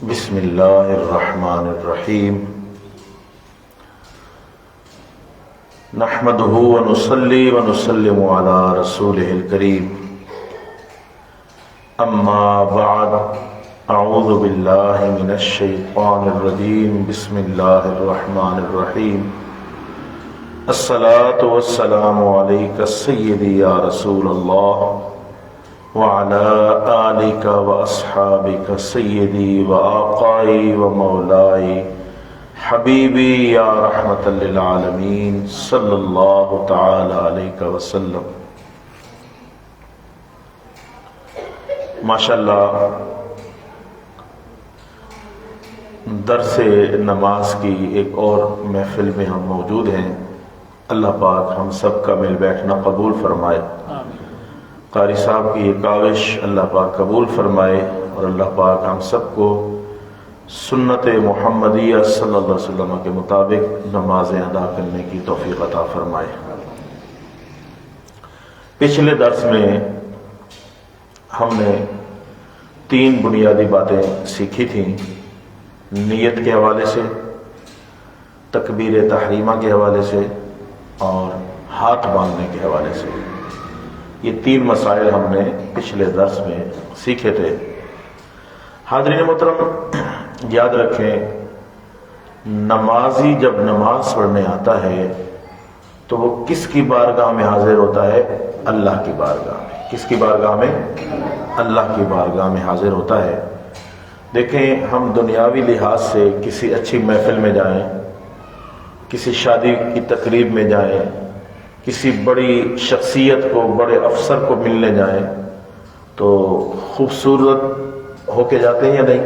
بسم اللہ الرحمن الرحیم نحمده ونصلی ونسلم علی رسولہ الکریم اما بعد اعوذ باللہ من الشیطان الرجیم بسم اللہ الرحمن الرحیم الصلاة والسلام علیک سیدی یا رسول اللہ وعلى آلك وأصحابك سيدي وآقائي ومولاي حبيبي يا رحمة للعالمين صلى الله تعالى عليك وسلم. ماشاءاللہ درس نماز کی ایک اور محفل میں ہم موجود ہیں. اللہ پاک ہم سب کا مل بیٹھنا قبول فرمائے. قاری صاحب کی یہ کاوش اللہ پاک قبول فرمائے اور اللہ پاک ہم سب کو سنت محمدیہ صلی اللہ علیہ وسلم کے مطابق نمازیں ادا کرنے کی توفیق عطا فرمائے. پچھلے درس میں ہم نے 3 بنیادی باتیں سیکھی تھیں. نیت کے حوالے سے، تکبیر تحریمہ کے حوالے سے اور ہاتھ باندھنے کے حوالے سے. یہ 3 مسائل ہم نے پچھلے درس میں سیکھے تھے. حاضرین محترم، یاد رکھیں نمازی جب نماز پڑھنے آتا ہے تو وہ کس کی بارگاہ میں حاضر ہوتا ہے؟ اللہ کی بارگاہ میں. کس کی بارگاہ میں؟ اللہ کی بارگاہ میں حاضر ہوتا ہے. دیکھیں، ہم دنیاوی لحاظ سے کسی اچھی محفل میں جائیں، کسی شادی کی تقریب میں جائیں، کسی بڑی شخصیت کو، بڑے افسر کو ملنے جائیں تو خوبصورت ہو کے جاتے ہیں یا نہیں؟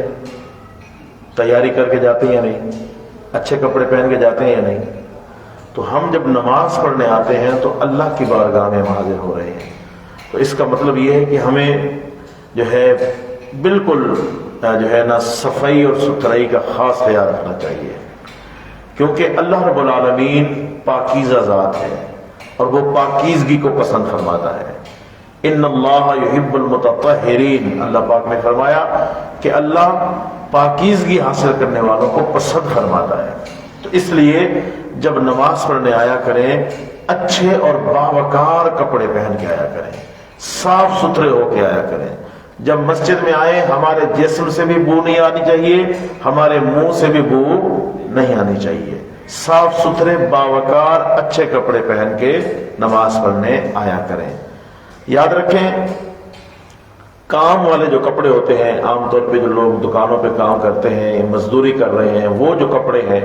تیاری کر کے جاتے ہیں یا نہیں؟ اچھے کپڑے پہن کے جاتے ہیں یا نہیں؟ تو ہم جب نماز پڑھنے آتے ہیں تو اللہ کی بارگاہ میں ہم حاضر ہو رہے ہیں. تو اس کا مطلب یہ ہے کہ ہمیں جو ہے بالکل جو ہے نا صفائی اور ستھرائی کا خاص خیال رکھنا چاہیے، کیونکہ اللہ رب العالمین پاکیزہ ذات ہے اور وہ پاکیزگی کو پسند فرماتا ہے. ان اللہ یحب المتطہرین، اللہ پاک نے فرمایا کہ اللہ پاکیزگی حاصل کرنے والوں کو پسند فرماتا ہے. تو اس لیے جب نماز پڑھنے آیا کریں اچھے اور باوقار کپڑے پہن کے آیا کریں، صاف ستھرے ہو کے آیا کریں. جب مسجد میں آئیں ہمارے جسم سے بھی بو نہیں آنی چاہیے، ہمارے منہ سے بھی بو نہیں آنی چاہیے. صاف ستھرے باوقار اچھے کپڑے پہن کے نماز پڑھنے آیا کریں. یاد رکھیں کام والے جو کپڑے ہوتے ہیں، عام طور پہ جو لوگ دکانوں پہ کام کرتے ہیں، مزدوری کر رہے ہیں، وہ جو کپڑے ہیں،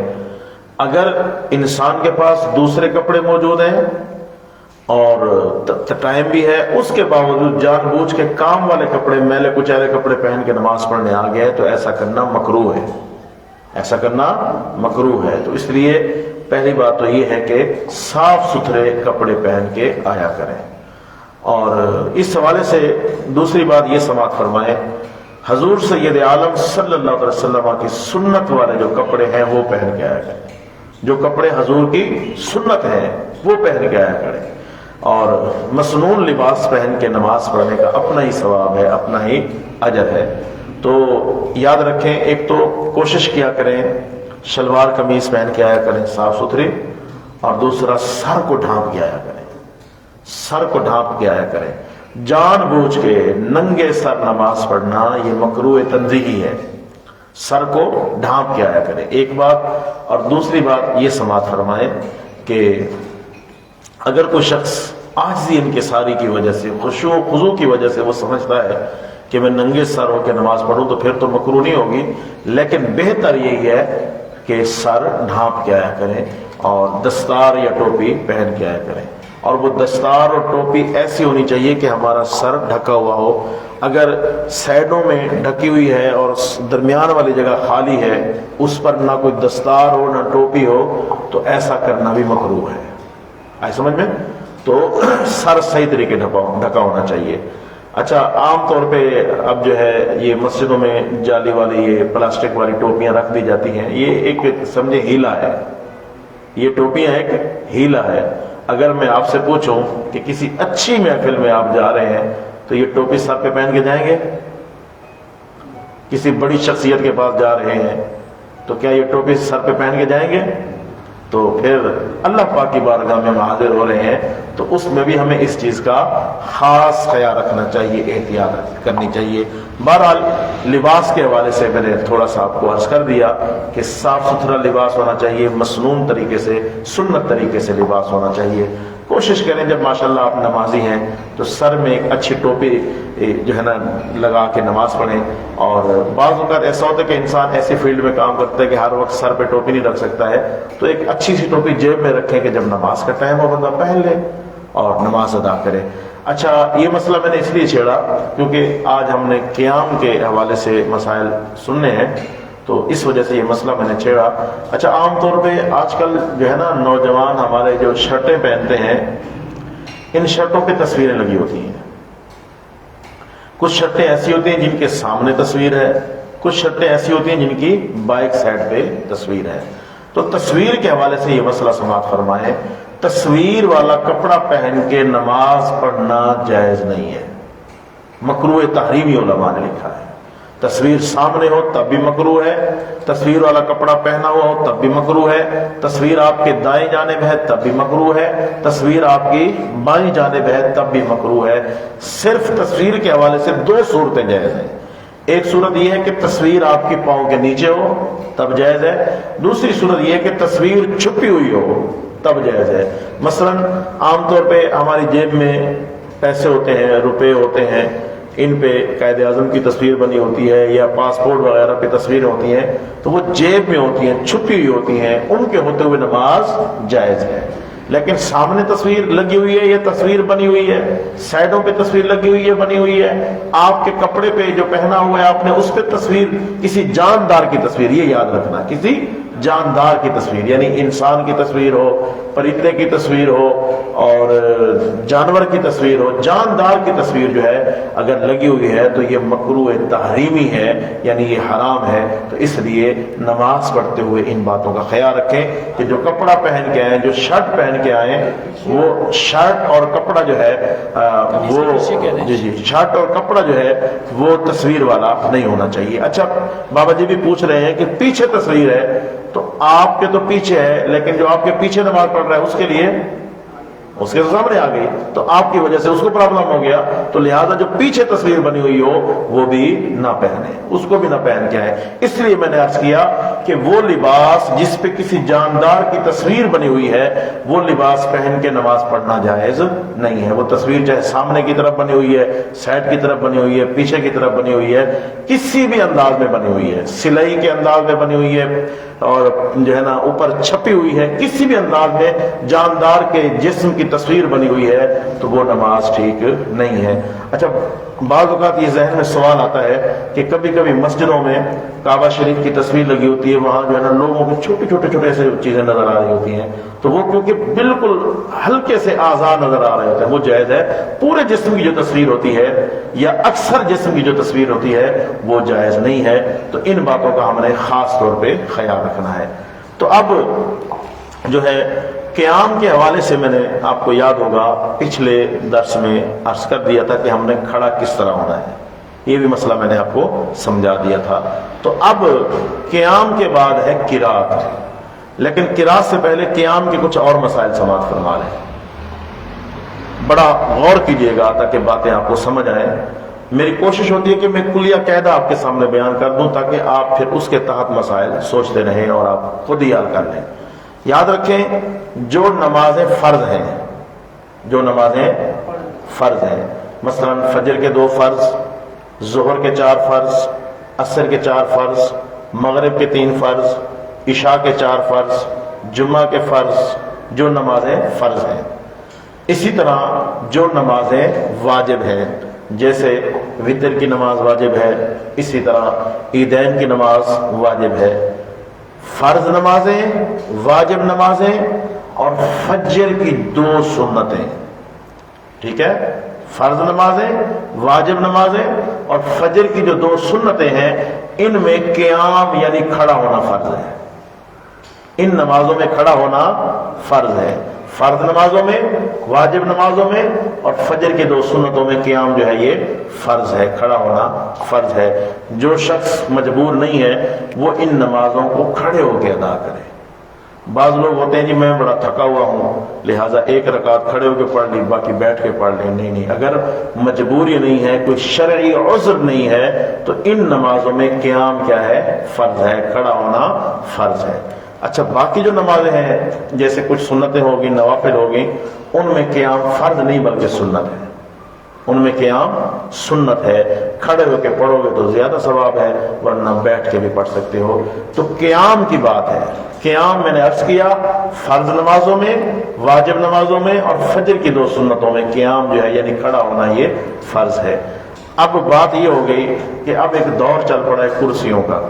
اگر انسان کے پاس دوسرے کپڑے موجود ہیں اور ٹائم بھی ہے، اس کے باوجود جان بوجھ کے کام والے کپڑے، میلے کچیلے کپڑے پہن کے نماز پڑھنے آ گئے تو ایسا کرنا مکروہ ہے. ایسا کرنا مکروہ ہے. تو اس لیے پہلی بات تو یہ ہے کہ صاف ستھرے کپڑے پہن کے آیا کریں. اور اس حوالے سے دوسری بات یہ سماعت فرمائیں، حضور سید عالم صلی اللہ علیہ وسلم کی سنت والے جو کپڑے ہیں وہ پہن کے آیا کریں. جو کپڑے حضور کی سنت ہیں وہ پہن کے آیا کریں. اور مسنون لباس پہن کے نماز پڑھنے کا اپنا ہی ثواب ہے، اپنا ہی اجر ہے. تو یاد رکھیں، ایک تو کوشش کیا کریں شلوار قمیض پہن کے آیا کریں صاف ستھری، اور دوسرا سر کو ڈھانپ کے آیا کریں. سر کو ڈھانپ کے آیا کریں. جان بوجھ کے ننگے سر نماز پڑھنا یہ مکروہ تنزیہی ہے. سر کو ڈھانپ کے آیا کریں، ایک بات. اور دوسری بات یہ سماعت فرمائیں کہ اگر کوئی شخص عاجزی انکساری کی وجہ سے، خشوع و خضوع کی وجہ سے وہ سمجھتا ہے کہ میں ننگے سر ہو کے نماز پڑھوں تو پھر تو مکروہ نہیں ہوگی، لیکن بہتر یہی ہے کہ سر ڈھانپ کے آیا کریں اور دستار یا ٹوپی پہن کے آیا کریں. اور وہ دستار اور ٹوپی ایسی ہونی چاہیے کہ ہمارا سر ڈھکا ہوا ہو. اگر سائڈوں میں ڈھکی ہوئی ہے اور درمیان والی جگہ خالی ہے، اس پر نہ کوئی دستار ہو نہ ٹوپی ہو، تو ایسا کرنا بھی مکروہ ہے. آئے سمجھ میں؟ تو سر صحیح طریقے ڈھکا ہونا چاہیے. اچھا، عام طور پہ اب جو ہے یہ مسجدوں میں جالی والی یہ پلاسٹک والی ٹوپیاں رکھ دی جاتی ہیں. یہ ایک سمجھے ہیلا ہے. یہ ٹوپیاں ایک ہیلا ہے. اگر میں آپ سے پوچھوں کہ کسی اچھی محفل میں آپ جا رہے ہیں تو یہ ٹوپی سر پہ پہن کے جائیں گے؟ کسی بڑی شخصیت کے پاس جا رہے ہیں تو کیا یہ ٹوپی سر پہ پہن کے جائیں گے؟ تو پھر اللہ پاک کی بارگاہ میں حاضر ہو رہے ہیں تو اس میں بھی ہمیں اس چیز کا خاص خیال رکھنا چاہیے، احتیاط کرنی چاہیے۔ بہرحال لباس کے حوالے سے میں نے تھوڑا سا آپ کو عرض کر دیا کہ صاف ستھرا لباس ہونا چاہیے، مسنون طریقے سے، سنت طریقے سے لباس ہونا چاہیے۔ کوشش کریں جب ماشاءاللہ آپ نمازی ہیں تو سر میں ایک اچھی ٹوپی جو ہے نا لگا کے نماز پڑھیں۔ اور بعض اوقات ایسا ہوتا ہے کہ انسان ایسی فیلڈ میں کام کرتا ہے کہ ہر وقت سر پہ ٹوپی نہیں رکھ سکتا ہے، تو ایک اچھی سی ٹوپی جیب میں رکھیں کہ جب نماز کا ٹائم ہو بندہ پہن لے اور نماز ادا کرے۔ اچھا، یہ مسئلہ میں نے اس لیے چھیڑا کیونکہ آج ہم نے قیام کے حوالے سے مسائل سننے ہیں، تو اس وجہ سے یہ مسئلہ میں نے چھیڑا۔ اچھا، عام طور پہ آج کل جو ہے نا نوجوان ہمارے جو شرٹیں پہنتے ہیں، ان شرٹوں پہ تصویریں لگی ہوتی ہیں۔ کچھ شرٹیں ایسی ہوتی ہیں جن کے سامنے تصویر ہے، کچھ شرٹیں ایسی ہوتی ہیں جن کی بائک سائڈ پہ تصویر ہے۔ تو تصویر کے حوالے سے یہ مسئلہ سماعت فرمائیں، تصویر والا کپڑا پہن کے نماز پڑھنا جائز نہیں ہے، مکروہ تحریمی علماء نے لکھا ہے۔ تصویر سامنے ہو تب بھی مکروہ ہے، تصویر والا کپڑا پہنا ہوا ہو تب بھی مکروہ ہے، تصویر آپ کے دائیں جانب ہے تب بھی مکروہ ہے، تصویر آپ کی بائیں جانب ہے تب بھی مکروہ ہے۔ صرف تصویر کے حوالے سے دو صورتیں جائز ہیں۔ ایک صورت یہ ہے کہ تصویر آپ کی پاؤں کے نیچے ہو تب جائز ہے، دوسری صورت یہ ہے کہ تصویر چھپی ہوئی ہو تب جائز ہے۔ مثلا عام طور پہ ہماری جیب میں پیسے ہوتے ہیں، روپے ہوتے ہیں، ان پہ قائد اعظم کی تصویر بنی ہوتی ہے یا پاسپورٹ وغیرہ پہ تصویریں ہوتی ہیں، تو وہ جیب میں ہوتی ہیں، چھپی ہوئی ہوتی ہیں، ان کے ہوتے ہوئے نماز جائز ہے۔ لیکن سامنے تصویر لگی ہوئی ہے، یہ تصویر بنی ہوئی ہے، سائڈوں پہ تصویر لگی ہوئی ہے، بنی ہوئی ہے، آپ کے کپڑے پہ جو پہنا ہوا ہے آپ نے اس پہ تصویر، کسی جاندار کی تصویر، یہ یاد رکھنا، کسی جاندار کی تصویر، یعنی انسان کی تصویر ہو، پرندے کی تصویر ہو اور جانور کی تصویر ہو، جاندار کی تصویر جو ہے اگر لگی ہوئی ہے تو یہ مکروہ تحریمی ہے، یعنی یہ حرام ہے۔ تو اس لیے نماز پڑھتے ہوئے ان باتوں کا خیال رکھیں کہ جو کپڑا پہن کے آئیں، جو شرٹ پہن کے آئیں، وہ شرٹ اور کپڑا جو ہے وہ شرٹ اور کپڑا جو ہے وہ تصویر والا نہیں ہونا چاہیے۔ اچھا، بابا جی بھی پوچھ رہے ہیں کہ پیچھے تصویر ہے، تو آپ کے تو پیچھے ہے، لیکن جو آپ کے پیچھے نماز پڑھ رہا ہے اس کے لیے، اس کے سامنے آ گئی تو آپ کی وجہ سے اس کو پرابلم ہو گیا، تو لہذا جو پیچھے تصویر بنی ہوئی ہو وہ بھی نہ پہنے، اس کو بھی نہ پہن کے آئے۔ اس لیے میں نے عرض کیا کہ وہ لباس جس پہ کسی جاندار کی تصویر بنی ہوئی ہے وہ لباس پہن کے نماز پڑھنا جائز نہیں ہے۔ وہ تصویر چاہے سامنے کی طرف بنی ہوئی ہے، سائڈ کی طرف بنی ہوئی ہے، پیچھے کی طرف بنی ہوئی ہے، کسی بھی انداز میں بنی ہوئی ہے، سلائی کے انداز میں بنی ہوئی ہے اور جو ہے نا اوپر چھپی ہوئی ہے، کسی بھی انداز میں جاندار کے جسم کی تصویر بنی ہوئی ہے تو وہ نماز ٹھیک نہیں ہے۔ اچھا، بعض اوقات یہ ذہن میں سوال آتا ہے کہ کبھی کبھی مسجدوں میں کعبہ شریف کی تصویر لگی ہوتی ہے، وہاں جو ہے نا لوگوں کو چھوٹے چھوٹے ایسے چیزیں نظر آ رہی ہوتی ہیں، تو وہ کیونکہ بالکل ہلکے سے اعضاء نظر آ رہے ہوتے ہیں وہ جائز ہے۔ پورے جسم کی جو تصویر ہوتی ہے یا اکثر جسم کی جو تصویر ہوتی ہے وہ جائز نہیں ہے۔ تو ان باتوں کا ہم نے خاص طور پہ خیال رکھنا ہے۔ تو اب جو ہے قیام کے حوالے سے میں نے آپ کو یاد ہوگا پچھلے درس میں عرض کر دیا تھا کہ ہم نے کھڑا کس طرح ہونا ہے، یہ بھی مسئلہ میں نے آپ کو سمجھا دیا تھا۔ تو اب قیام کے بعد ہے قرات، لیکن قرات سے پہلے قیام کے کچھ اور مسائل سماعت فرما لیں، بڑا غور کیجئے گا تاکہ باتیں آپ کو سمجھ آئیں۔ میری کوشش ہوتی ہے کہ میں کلیہ قاعدہ آپ کے سامنے بیان کر دوں تاکہ آپ پھر اس کے تحت مسائل سوچتے رہیں اور آپ خود ہی حل کر لیں۔ یاد رکھیں، جو نمازیں فرض ہیں، جو نمازیں فرض ہیں، مثلا فجر کے 2 فرض، ظہر کے 4 فرض، عصر کے 4 فرض، مغرب کے 3 فرض، عشاء کے 4 فرض، جمعہ کے فرض، جو نمازیں فرض ہیں۔ اسی طرح جو نمازیں واجب ہیں، جیسے وتر کی نماز واجب ہے، اسی طرح عیدین کی نماز واجب ہے۔ فرض نمازیں، واجب نمازیں اور فجر کی 2 سنتیں، ٹھیک ہے، فرض نمازیں، واجب نمازیں اور فجر کی جو 2 سنتیں ہیں، ان میں قیام یعنی کھڑا ہونا فرض ہے، ان نمازوں میں کھڑا ہونا فرض ہے۔ فرض نمازوں میں، واجب نمازوں میں اور فجر کی 2 سنتوں میں قیام جو ہے یہ فرض ہے، کھڑا ہونا فرض ہے۔ جو شخص مجبور نہیں ہے وہ ان نمازوں کو کھڑے ہو کے ادا کرے۔ بعض لوگ ہوتے ہیں جی میں بڑا تھکا ہوا ہوں لہٰذا 1 رکعت کھڑے ہو کے پڑھ لی باقی بیٹھ کے پڑھ لی۔ نہیں، اگر مجبوری نہیں ہے، کوئی شرعی عذر نہیں ہے تو ان نمازوں میں قیام کیا ہے؟ فرض ہے، کھڑا ہونا فرض ہے۔ اچھا باقی جو نمازیں ہیں جیسے کچھ سنتیں ہوگی، نوافل ہوگی، ان میں قیام فرض نہیں بلکہ سنت ہے، ان میں قیام سنت ہے۔ کھڑے ہو کے پڑھو گے تو زیادہ ثواب ہے ورنہ بیٹھ کے بھی پڑھ سکتے ہو۔ تو قیام کی بات ہے، قیام میں نے عرض کیا فرض نمازوں میں، واجب نمازوں میں اور فجر کی 2 سنتوں میں قیام جو ہے یعنی کھڑا ہونا یہ فرض ہے۔ اب بات یہ ہو گئی کہ اب ایک دور چل پڑا ہے کرسیوں کا۔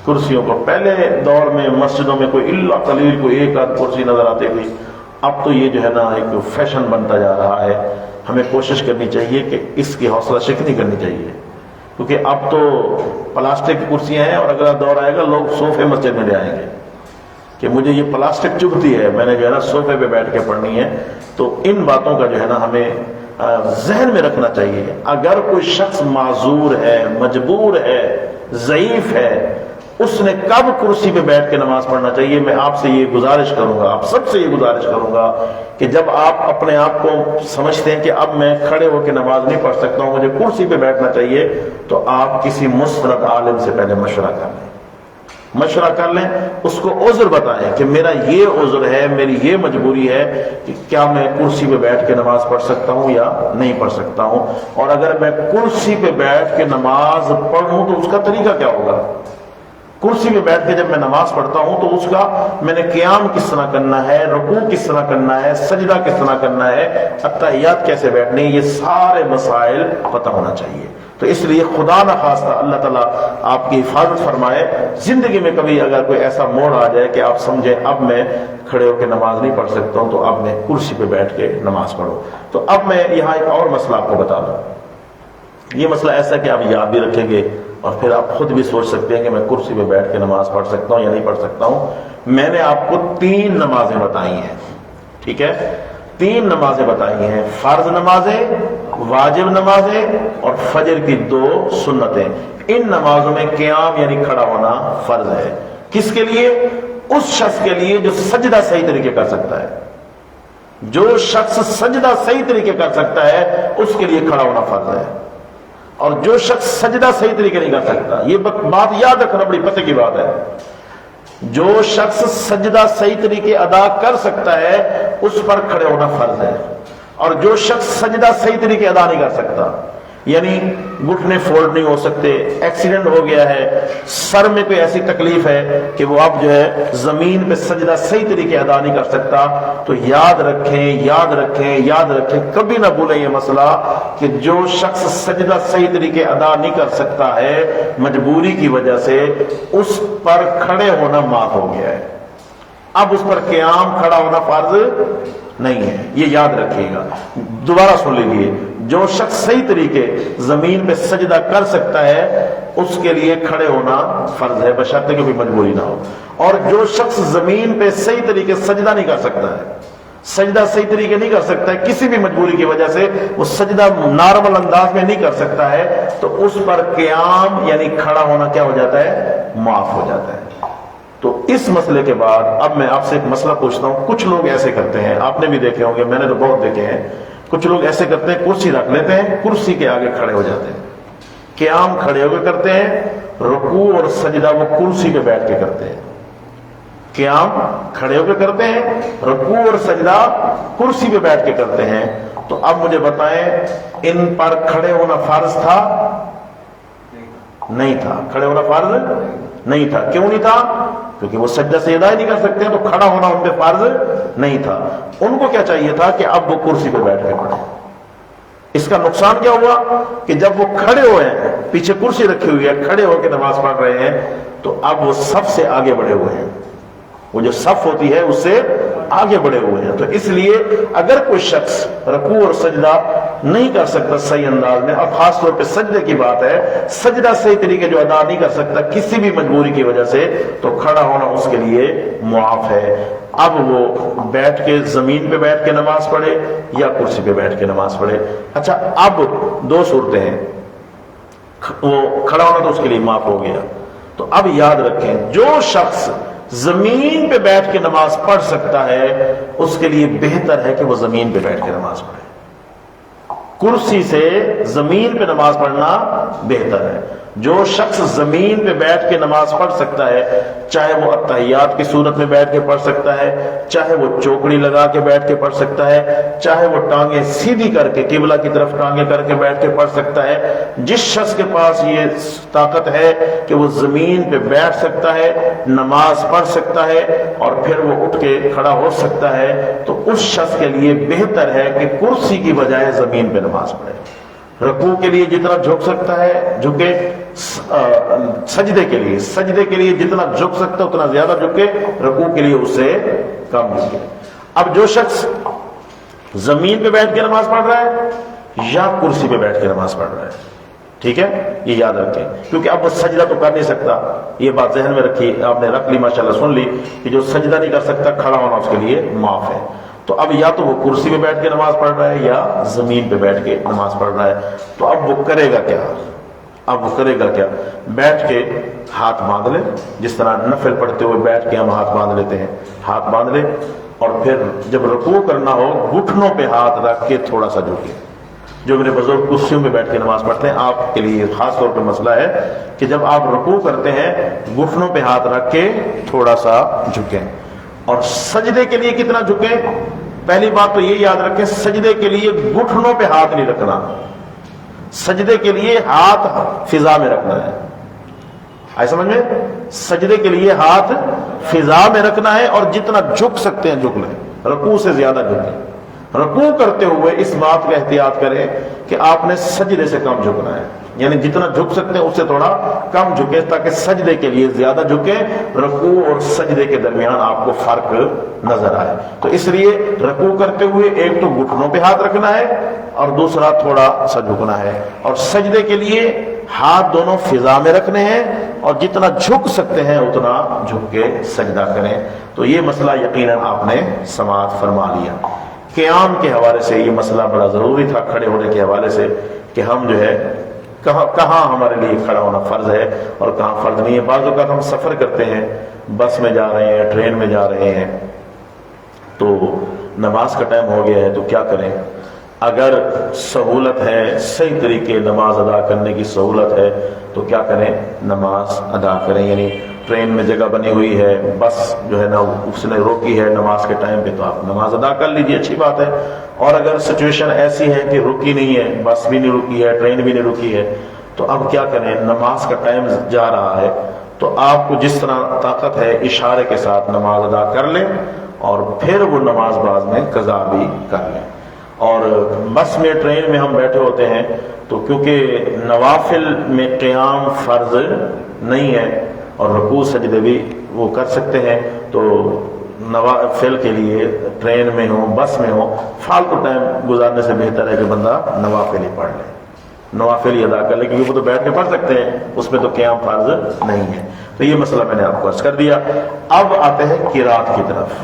کرسیوں کو پہلے دور میں مسجدوں میں کوئی الا قلیل کوئی 1 آدھ کرسی نظر آتی تھی، اب تو یہ جو ہے نا ایک فیشن بنتا جا رہا ہے۔ ہمیں کوشش کرنی چاہیے کہ اس کی حوصلہ شکنی کرنی چاہیے، کیونکہ اب تو پلاسٹک کی کرسیاں ہیں اور اگلا دور آئے گا لوگ صوفے مسجد میں لے آئیں گے کہ مجھے یہ پلاسٹک چبھتی ہے، میں نے جو ہے نا صوفے پہ بیٹھ کے پڑھنی ہے۔ تو ان باتوں کا جو ہے نا ہمیں ذہن میں رکھنا چاہیے۔ اگر کوئی شخص معذور ہے، مجبور ہے، ضعیف ہے، اس نے کب کرسی پہ بیٹھ کے نماز پڑھنا چاہیے؟ میں آپ سے یہ گزارش کروں گا، آپ سب سے یہ گزارش کروں گا کہ جب آپ اپنے آپ کو سمجھتے ہیں کہ اب میں کھڑے ہو کے نماز نہیں پڑھ سکتا ہوں، مجھے کرسی پہ بیٹھنا چاہیے، تو آپ کسی مستند عالم سے پہلے مشورہ کر لیں، مشورہ کر لیں، اس کو عذر بتائیں کہ میرا یہ عذر ہے، میری یہ مجبوری ہے کہ کیا میں کرسی پہ بیٹھ کے نماز پڑھ سکتا ہوں یا نہیں پڑھ سکتا ہوں، اور اگر میں کرسی پہ بیٹھ کے نماز پڑھوں تو اس کا طریقہ کیا ہوگا۔ کرسی پہ بیٹھ کے جب میں نماز پڑھتا ہوں تو اس کا میں نے قیام کس طرح کرنا ہے، رکوع کس طرح کرنا ہے، سجدہ کس طرح کرنا ہے، اتحیات کیسے بیٹھنے، یہ سارے مسائل پتہ ہونا چاہیے۔ تو اس لیے خدا نہ خواستہ اللہ تعالیٰ آپ کی حفاظت فرمائے، زندگی میں کبھی اگر کوئی ایسا موڑ آ جائے کہ آپ سمجھیں اب میں کھڑے ہو کے نماز نہیں پڑھ سکتا ہوں تو اب میں کرسی پہ بیٹھ کے نماز پڑھوں۔ تو اب میں یہاں ایک اور مسئلہ آپ کو بتا دوں۔ یہ مسئلہ ایسا ہے کہ آپ یاد بھی رکھیں گے اور پھر آپ خود بھی سوچ سکتے ہیں کہ میں کرسی پہ بیٹھ کے نماز پڑھ سکتا ہوں یا نہیں پڑھ سکتا ہوں۔ میں نے آپ کو 3 نمازیں بتائی ہیں، ٹھیک ہے، 3 نمازیں بتائی ہیں، فرض نمازیں، واجب نمازیں اور فجر کی 2 سنتیں۔ ان نمازوں میں قیام یعنی کھڑا ہونا فرض ہے۔ کس کے لیے؟ اس شخص کے لیے جو سجدہ صحیح طریقے کر سکتا ہے۔ جو شخص سجدہ صحیح طریقے کر سکتا ہے اس کے لیے کھڑا ہونا فرض ہے، اور جو شخص سجدہ صحیح طریقے نہیں کر سکتا، یہ بات یاد رکھنا بڑی پتہ کی بات ہے، جو شخص سجدہ صحیح طریقے ادا کر سکتا ہے اس پر کھڑے ہونا فرض ہے، اور جو شخص سجدہ صحیح طریقے ادا نہیں کر سکتا، یعنی گھٹنے فولڈ نہیں ہو سکتے، ایکسیڈنٹ ہو گیا ہے، سر میں کوئی ایسی تکلیف ہے کہ وہ اب جو ہے زمین پہ سجدہ صحیح طریقے ادا نہیں کر سکتا، تو یاد رکھیں یاد رکھیں یاد رکھیں، کبھی نہ بھولیں یہ مسئلہ کہ جو شخص سجدہ صحیح طریقے ادا نہیں کر سکتا ہے مجبوری کی وجہ سے، اس پر کھڑے ہونا معاف ہو گیا ہے، اب اس پر قیام کھڑا ہونا فرض نہیں ہے، یہ یاد رکھیے گا۔ دوبارہ سن لیجیے، جو شخص صحیح طریقے زمین پہ سجدہ کر سکتا ہے اس کے لیے کھڑے ہونا فرض ہے بشرطے کہ کوئی مجبوری نہ ہو، اور جو شخص زمین پہ صحیح طریقے سجدہ نہیں کر سکتا ہے، سجدہ صحیح طریقے نہیں کر سکتا ہے، کسی بھی مجبوری کی وجہ سے وہ سجدہ نارمل انداز میں نہیں کر سکتا ہے، تو اس پر قیام یعنی کھڑا ہونا کیا ہو جاتا ہے؟ معاف ہو جاتا ہے۔ تو اس مسئلے کے بعد اب میں آپ سے ایک مسئلہ پوچھتا ہوں۔ کچھ لوگ ایسے کرتے ہیں، آپ نے بھی دیکھے ہوں گے، میں نے تو بہت دیکھے ہیں، کچھ لوگ ایسے کرتے ہیں کرسی رکھ لیتے ہیں، کرسی کے آگے کھڑے ہو جاتے ہیں، قیام کھڑے ہو کے کرتے ہیں، رکوع اور سجدہ وہ کرسی پہ بیٹھ کے کرتے ہیں، قیام کھڑے ہو کے کرتے ہیں، رکوع اور سجدہ کرسی پہ بیٹھ کے کرتے ہیں۔ تو اب مجھے بتائیں ان پر کھڑے ہونا فرض تھا؟ نہیں تھا، کھڑے ہونا فرض نہیں تھا۔ کیوں نہیں تھا؟ کیونکہ وہ سجدہ سے ادا ہی نہیں کر سکتے ہیں، تو کھڑا ہونا ان پہ فرض نہیں تھا۔ ان کو کیا چاہیے تھا کہ اب وہ کرسی پہ بیٹھ کے پڑھیں۔ اس کا نقصان کیا ہوا کہ جب وہ کھڑے ہوئے ہیں، پیچھے کرسی رکھی ہوئی ہے، کھڑے ہو کے نماز پڑھ رہے ہیں، تو اب وہ صف سے آگے بڑھے ہوئے ہیں، وہ جو صف ہوتی ہے اس سے آگے بڑھے ہوئے ہیں۔ تو اس لیے اگر کوئی شخص رکوع اور سجدہ نہیں کر سکتا صحیح انداز میں، اور خاص طور پہ سجدے کی بات ہے، سجدہ صحیح طریقے جو ادا نہیں کر سکتا کسی بھی مجبوری کی وجہ سے، تو کھڑا ہونا اس کے لیے معاف ہے۔ اب وہ بیٹھ کے زمین پہ بیٹھ کے نماز پڑھے یا کرسی پہ بیٹھ کے نماز پڑھے۔ اچھا، اب دو صورتیں ہیں، وہ کھڑا ہونا تو اس کے لیے معاف ہو گیا، تو اب یاد رکھیں جو شخص زمین پہ بیٹھ کے نماز پڑھ سکتا ہے اس کے لیے بہتر ہے کہ وہ زمین پہ بیٹھ کے نماز پڑھے۔ کرسی سے زمین پہ نماز پڑھنا بہتر ہے۔ جو شخص زمین پہ بیٹھ کے نماز پڑھ سکتا ہے، چاہے وہ اتحیات کی صورت میں بیٹھ کے پڑھ سکتا ہے، چاہے وہ چوکڑی لگا کے بیٹھ کے پڑھ سکتا ہے، چاہے وہ ٹانگیں سیدھی کر کے قبلہ کی طرف ٹانگیں کر کے بیٹھ کے پڑھ سکتا ہے، جس شخص کے پاس یہ طاقت ہے کہ وہ زمین پہ بیٹھ سکتا ہے، نماز پڑھ سکتا ہے اور پھر وہ اٹھ کے کھڑا ہو سکتا ہے، تو اس شخص کے لیے بہتر ہے کہ کرسی کی بجائے زمین پہ نماز پڑھے۔ رکوع کے لیے جتنا جھک سکتا ہے جھکے، سجدے کے لیے جتنا جھک سکتا ہے اتنا زیادہ جھکے، رکوع کے لیے اس سے کم جھکے۔ اب جو شخص زمین پہ بیٹھ کے نماز پڑھ رہا ہے یا کرسی پہ بیٹھ کے نماز پڑھ رہا ہے، ٹھیک ہے، یہ یاد رکھیں، کیونکہ اب وہ سجدہ تو کر نہیں سکتا، یہ بات ذہن میں رکھی، آپ نے رکھ لی، ماشاءاللہ سن لی کہ جو سجدہ نہیں کر سکتا کھڑا ہونا اس کے لیے معاف ہے۔ تو اب یا تو وہ کرسی پہ بیٹھ کے نماز پڑھ رہا ہے یا زمین پہ بیٹھ کے نماز پڑھ رہا ہے، تو اب وہ کرے گا کیا؟ بیٹھ کے ہاتھ باندھ لے، جس طرح نفل پڑھتے ہوئے بیٹھ کے ہم ہاتھ باندھ لیتے ہیں، ہاتھ باندھ لے، اور پھر جب رکوع کرنا ہو گھٹنوں پہ ہاتھ رکھ کے تھوڑا سا جھکے۔ جو میرے بزرگ کرسیوں پہ بیٹھ کے نماز پڑھتے ہیں، آپ کے لیے خاص طور پہ مسئلہ ہے کہ جب آپ رکوع کرتے ہیں گھٹنوں پہ ہاتھ رکھ کے تھوڑا سا جھکیں۔ اور سجدے کے لیے کتنا جھکیں؟ پہلی بات تو یہ یاد رکھیں، سجدے کے لیے گھٹنوں پہ ہاتھ نہیں رکھنا، سجدے کے لیے ہاتھ فضا میں رکھنا ہے، آئے سمجھ میں؟ سجدے کے لیے ہاتھ فضا میں رکھنا ہے، اور جتنا جھک سکتے ہیں جھک لیں، رکوع سے زیادہ جھکیں۔ رکوع کرتے ہوئے اس بات کا احتیاط کریں کہ آپ نے سجدے سے کم جھکنا ہے، یعنی جتنا جھک سکتے ہیں اس سے تھوڑا کم جھکے، تاکہ سجدے کے لیے زیادہ جھکے، رکوع اور سجدے کے درمیان آپ کو فرق نظر آئے۔ تو اس لیے رکوع کرتے ہوئے ایک تو گھٹنوں پہ ہاتھ رکھنا ہے اور دوسرا تھوڑا سا جھکنا ہے، اور سجدے کے لیے ہاتھ دونوں فضا میں رکھنے ہیں، اور جتنا جھک سکتے ہیں اتنا جھک کے سجدہ کریں۔ تو یہ مسئلہ یقیناً آپ نے سماعت فرما لیا۔ قیام کے حوالے سے یہ مسئلہ بڑا ضروری تھا، کھڑے ہونے کے حوالے سے، کہ ہم جو ہے کہاں ہمارے لیے کھڑا ہونا فرض ہے اور کہاں فرض نہیں ہے۔ بعض اوقات ہم سفر کرتے ہیں، بس میں جا رہے ہیں، ٹرین میں جا رہے ہیں، تو نماز کا ٹائم ہو گیا ہے، تو کیا کریں؟ اگر سہولت ہے، صحیح طریقے نماز ادا کرنے کی سہولت ہے، تو کیا کریں؟ نماز ادا کریں۔ یعنی ٹرین میں جگہ بنی ہوئی ہے، بس جو ہے نا اس نے روکی ہے نماز کے ٹائم پہ، تو آپ نماز ادا کر لیجیے، اچھی بات ہے۔ اور اگر سچویشن ایسی ہے کہ رکی نہیں ہے، بس بھی نہیں رکی ہے، ٹرین بھی نہیں رکی ہے، تو اب کیا کریں؟ نماز کا ٹائم جا رہا ہے، تو آپ کو جس طرح طاقت ہے اشارے کے ساتھ نماز ادا کر لیں، اور پھر وہ نماز بعد میں قضا بھی کر لیں۔ اور بس میں، ٹرین میں ہم بیٹھے ہوتے ہیں، تو کیونکہ نوافل میں قیام فرض نہیں ہے اور رکوع سجدے بھی وہ کر سکتے ہیں، تو نوافل کے لیے ٹرین میں ہو، بس میں ہو، فالتو ٹائم گزارنے سے بہتر ہے کہ بندہ نوافل ہی پڑھ لے، نوافل ہی ادا کر لے، کیونکہ وہ تو بیٹھ کے پڑھ سکتے ہیں، اس میں تو قیام فرض نہیں ہے۔ تو یہ مسئلہ میں نے آپ کو عرض کر دیا۔ اب آتے ہیں قرات کی طرف۔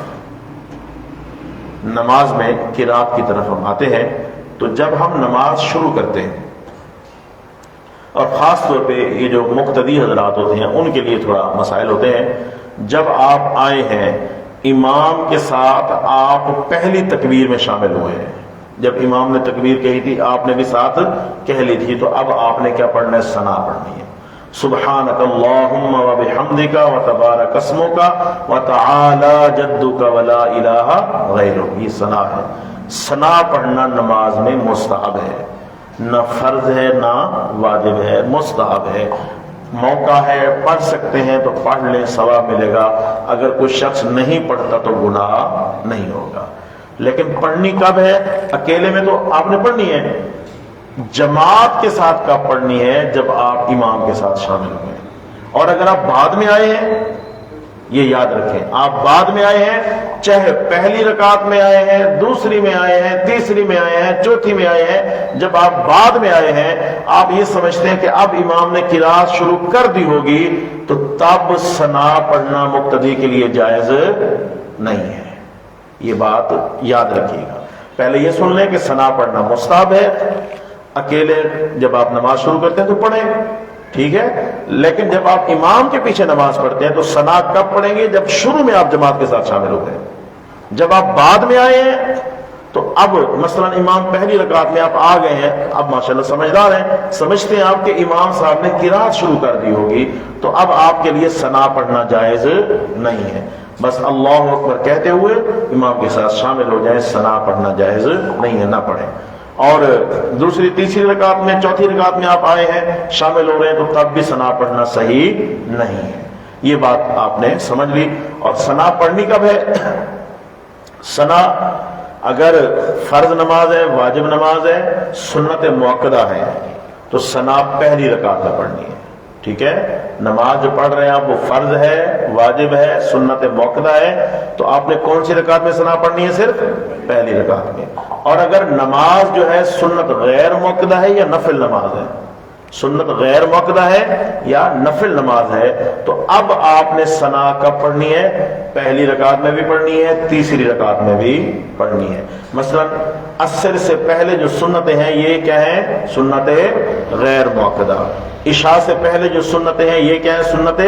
نماز میں قرات کی طرف ہم آتے ہیں، تو جب ہم نماز شروع کرتے ہیں، اور خاص طور پہ یہ جو مقتدی حضرات ہوتے ہیں ان کے لیے تھوڑا مسائل ہوتے ہیں، جب آپ آئے ہیں امام کے ساتھ، آپ پہلی تکبیر میں شامل ہوئے ہیں، جب امام نے تکبیر کہی تھی آپ نے بھی ساتھ کہہ لی تھی، تو اب آپ نے کیا پڑھنا ہے؟ ثنا پڑھنی ہے۔ سبحانک اللہم وبحمدک وتبارک اسمک وتعالی جدک ولا الہ غیرک، یہ ثنا ہے۔ ثنا پڑھنا نماز میں مستحب ہے، نہ فرض ہے نہ واجب ہے، مستحب ہے۔ موقع ہے، پڑھ سکتے ہیں تو پڑھ لیں، ثواب ملے گا۔ اگر کوئی شخص نہیں پڑھتا تو گناہ نہیں ہوگا۔ لیکن پڑھنی کب ہے؟ اکیلے میں تو آپ نے پڑھنی ہے، جماعت کے ساتھ کب پڑھنی ہے؟ جب آپ امام کے ساتھ شامل ہوئے۔ اور اگر آپ بعد میں آئے ہیں یہ یاد رکھیں. آپ بعد میں آئے ہیں، چاہے پہلی رکعت میں آئے ہیں، دوسری میں آئے ہیں، تیسری میں آئے ہیں، چوتھی میں آئے ہیں، جب آپ بعد میں آئے ہیں آپ یہ سمجھتے ہیں کہ اب امام نے قرات شروع کر دی ہوگی تو تب ثنا پڑھنا مقتدی کے لیے جائز نہیں ہے. یہ بات یاد رکھیے گا. پہلے یہ سن لیں کہ ثنا پڑھنا مستحب ہے. اکیلے جب آپ نماز شروع کرتے ہیں تو پڑھیں، ٹھیک ہے، لیکن جب آپ امام کے پیچھے نماز پڑھتے ہیں تو ثنا کب پڑھیں گے؟ جب شروع میں آپ جماعت کے ساتھ شامل ہو گئے. جب آپ بعد میں آئے ہیں تو اب مثلا امام پہلی رکعت میں آپ آ گئے ہیں، اب ماشاءاللہ سمجھدار ہیں، سمجھتے ہیں آپ کہ امام صاحب نے قرات شروع کر دی ہوگی تو اب آپ کے لیے ثنا پڑھنا جائز نہیں ہے. بس اللہ اکبر کہتے ہوئے امام کے ساتھ شامل ہو جائیں، ثنا پڑھنا جائز نہیں ہے، نہ پڑھیں. اور دوسری تیسری رکعت میں چوتھی رکعت میں آپ آئے ہیں، شامل ہو رہے ہیں تو تب بھی ثنا پڑھنا صحیح نہیں ہے. یہ بات آپ نے سمجھ لی. اور ثنا پڑھنی کب ہے؟ ثنا اگر فرض نماز ہے، واجب نماز ہے، سنت مؤکدہ ہے تو ثنا پہلی رکعت میں پڑھنی ہے. ٹھیک ہے، نماز جو پڑھ رہے ہیں آپ وہ فرض ہے، واجب ہے، سنت مؤکدہ ہے تو آپ نے کون سی رکعت میں ثنا پڑھنی ہے؟ صرف پہلی رکعت میں. اور اگر نماز جو ہے سنت غیر مؤکدہ ہے یا نفل نماز ہے، سنت غیر مؤکدہ ہے یا نفل نماز ہے تو اب آپ نے ثنا کب پڑھنی ہے؟ پہلی رکعت میں بھی پڑھنی ہے، تیسری رکعت میں بھی پڑھنی ہے. مثلا عصر سے پہلے جو سنتیں ہیں یہ کیا ہیں؟ سنت غیر مؤکدہ. عشاء سے پہلے جو سنتیں ہیں یہ کیا ہیں؟ سنت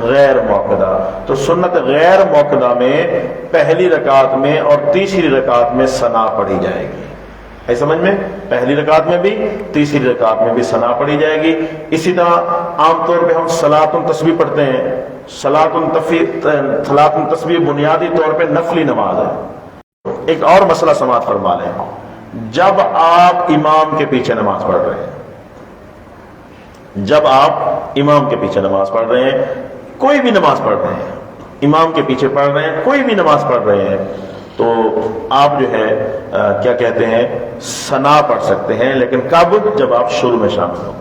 غیر مؤکدہ. تو سنت غیر مؤکدہ میں پہلی رکعت میں اور تیسری رکعت میں ثنا پڑھی جائے گی. ہے سمجھ میں؟ پہلی رکعت میں بھی تیسری رکعت میں بھی ثنا پڑھی جائے گی. اسی طرح عام طور پہ ہم صلاۃ التسبیح پڑھتے ہیں. صلاۃ التسبیح بنیادی طور پہ نفلی نماز ہے. ایک اور مسئلہ سماعت فرما لیں. جب آپ امام کے پیچھے نماز پڑھ رہے ہیں، جب آپ امام کے پیچھے نماز پڑھ رہے ہیں، کوئی بھی نماز پڑھ رہے ہیں، امام کے پیچھے پڑھ رہے ہیں، کوئی بھی نماز پڑھ رہے ہیں تو آپ جو ہے کیا کہتے ہیں؟ ثنا پڑھ سکتے ہیں. لیکن کب؟ جب آپ شروع میں شامل ہو.